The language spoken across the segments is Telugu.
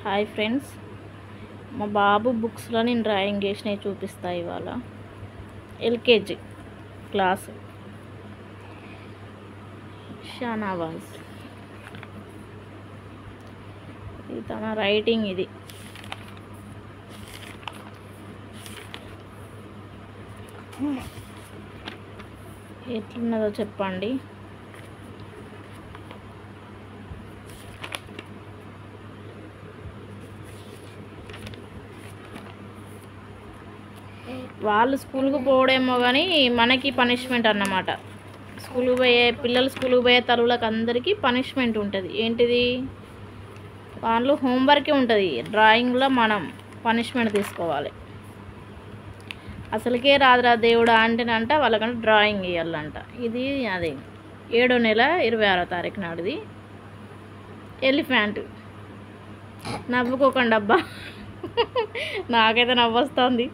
హాయ్ ఫ్రెండ్స్, మా బాబు బుక్స్లో నేను డ్రాయింగ్ చేసినవి చూపిస్తా. ఇవాళ ఎల్కేజీ క్లాస్ షానావాజ్. ఇది తన రైటింగ్. ఇది ఎట్లున్నదో చెప్పండి. వాళ్ళు స్కూల్కి పోవడేమో కానీ మనకి పనిష్మెంట్ అన్నమాట. పిల్లలు స్కూల్కి పోయే తల్లులకు అందరికీ పనిష్మెంట్ ఉంటుంది. ఏంటిది? వాళ్ళు హోంవర్కే ఉంటుంది. డ్రాయింగ్లో మనం పనిష్మెంట్ తీసుకోవాలి. అసలుకే రాదురా దేవుడా అంటేనంట వాళ్ళకంటే డ్రాయింగ్ వేయాలంట. ఇది అది 7వ నెల 26వ తారీఖు నాడుది. ఎలిఫెంట్. నవ్వుకోకండి అబ్బా, నాకైతే నవ్వొస్తుంది.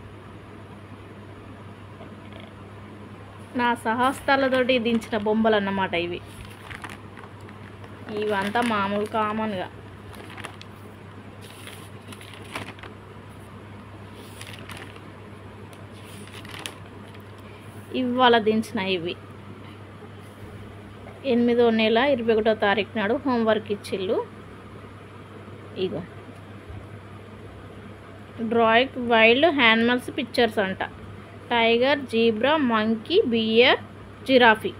నా సహస్తాలతోటి దించిన బొమ్మలు అన్నమాట ఇవి. ఇవంతా మామూలు కామన్గా. ఇవాళ దించిన ఇవి 8వ నెల 21వ తారీఖు నాడు హోంవర్క్ ఇచ్చిళ్ళు. ఇగో డ్రాయింగ్ వైల్డ్ యానిమల్స్ పిక్చర్స్ అంట. Tiger, zebra, monkey, bear, giraffe.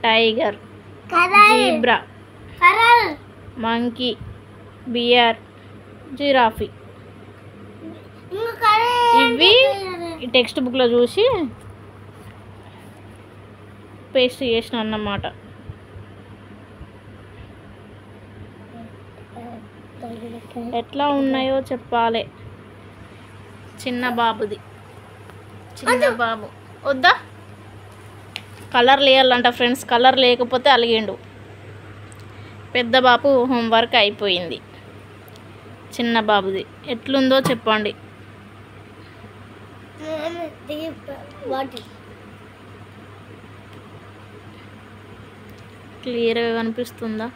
Tiger, zebra, monkey, bear, giraffe. ఇవి ఈ టెక్స్ట్ బుక్లో చూసి పేస్ట్ చేసిన అన్నమాట. ఎట్లా ఉన్నాయో చెప్పాలి. చిన్న బాబుది. చిన్న బాబు వద్దా? Colour లేయాలంట friends. కలర్ లేకపోతే అలిగిండు. పెద్ద బాబు హోంవర్క్ అయిపోయింది. చిన్న బాబుది ఎట్లుందో చెప్పండి. క్లియర్గా కనిపిస్తుందా?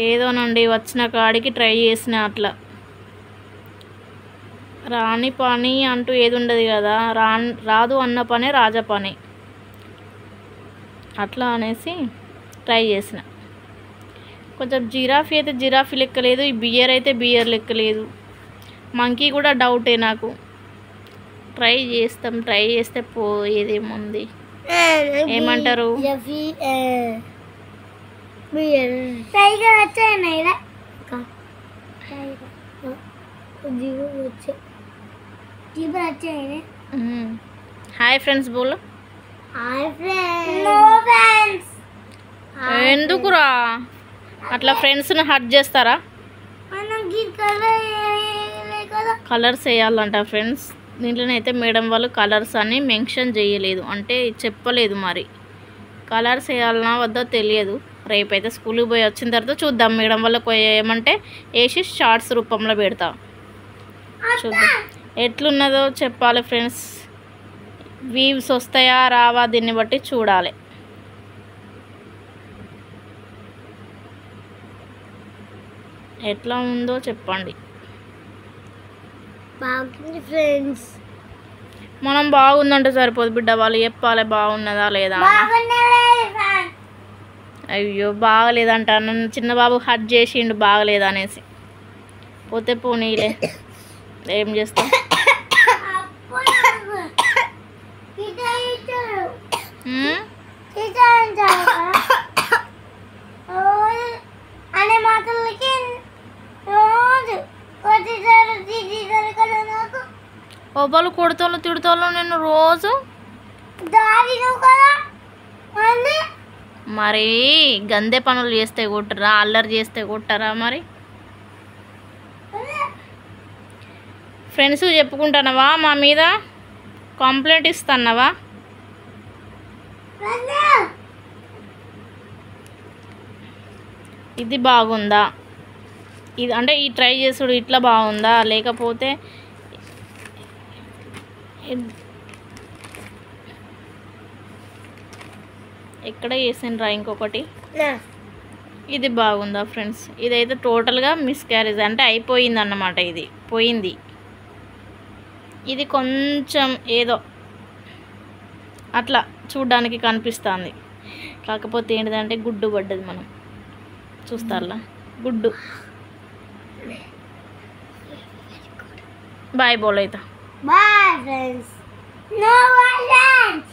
ఏదోనండి, వచ్చిన కాడికి ట్రై చేసిన. అట్లా రాని పని అంటూ ఏది ఉండదు కదా. రాదు అన్న పనే రాజా పని. అట్లా అనేసి ట్రై చేసిన. కొంచెం జిరాఫీ అయితే జిరాఫీ లెక్కలేదు, ఈ బియర్ అయితే బియర్ లెక్కలేదు. మంకీ కూడా డౌటే నాకు. ట్రై చేస్తే పోయేదేముంది. ఏమంటారు? హాయ్ ఫ్రెండ్స్ బోలో. ఎందుకురా అట్లా ఫ్రెండ్స్ని హర్ట్ చేస్తారా? కలర్స్ వేయాలంట ఫ్రెండ్స్. దీంట్లోనైతే మేడం వాళ్ళు కలర్స్ అని మెన్షన్ చేయలేదు, అంటే చెప్పలేదు. మరి కలర్స్ వేయాలన్నా వద్దో తెలియదు. రేపైతే స్కూల్కి పోయి వచ్చిన తర్వాత చూద్దాం. మేడం వాళ్ళకి ఏమంటే వేసి షార్ట్స్ రూపంలో పెడతా. చూద్దాం ఎట్లున్నదో చెప్పాలి ఫ్రెండ్స్. వీవ్స్ వస్తాయా రావా దీన్ని బట్టి చూడాలి. ఎట్లా ఉందో చెప్పండి. ఫ్రెండ్స్ మనం బాగుందంటే సరిపోదు బిడ్డ, వాళ్ళు చెప్పాలి బాగున్నదా లేదా. అయ్యో బాగలేదంట. నన్ను చిన్న బాబు హట్ చేసిండు బాగలేదు అనేసి. పోతే పోనీలే, ఏం చేస్తాం. ఒబ్బలు కొడతాను తిడతాను నేను రోజు. మరి గందే పనులు చేస్తే కొట్టరా, అల్లరి చేస్తే కొట్టరా? మరి ఫ్రెండ్స్ చెప్పుకుంటున్నావా? మా మీద కంప్లైంట్ ఇస్తున్నావా? ఇది బాగుందా? ఇది అంటే ఈ ట్రై చేసుడు ఇట్లా బాగుందా, లేకపోతే ఎక్కడ వేసిండ్రా ఇంకొకటి. ఇది బాగుందా ఫ్రెండ్స్? ఇదైతే టోటల్గా మిస్క్యారేజ్ అంటే అయిపోయింది అన్నమాట. ఇది పోయింది. ఇది కొంచెం ఏదో అట్లా చూడ్డానికి కనిపిస్తుంది. కాకపోతే ఏంటిదంటే గుడ్డు పడ్డది. మనం చూస్తారా గుడ్డు. బాయ్ బోల్ అయితే. Boy friends. No violence.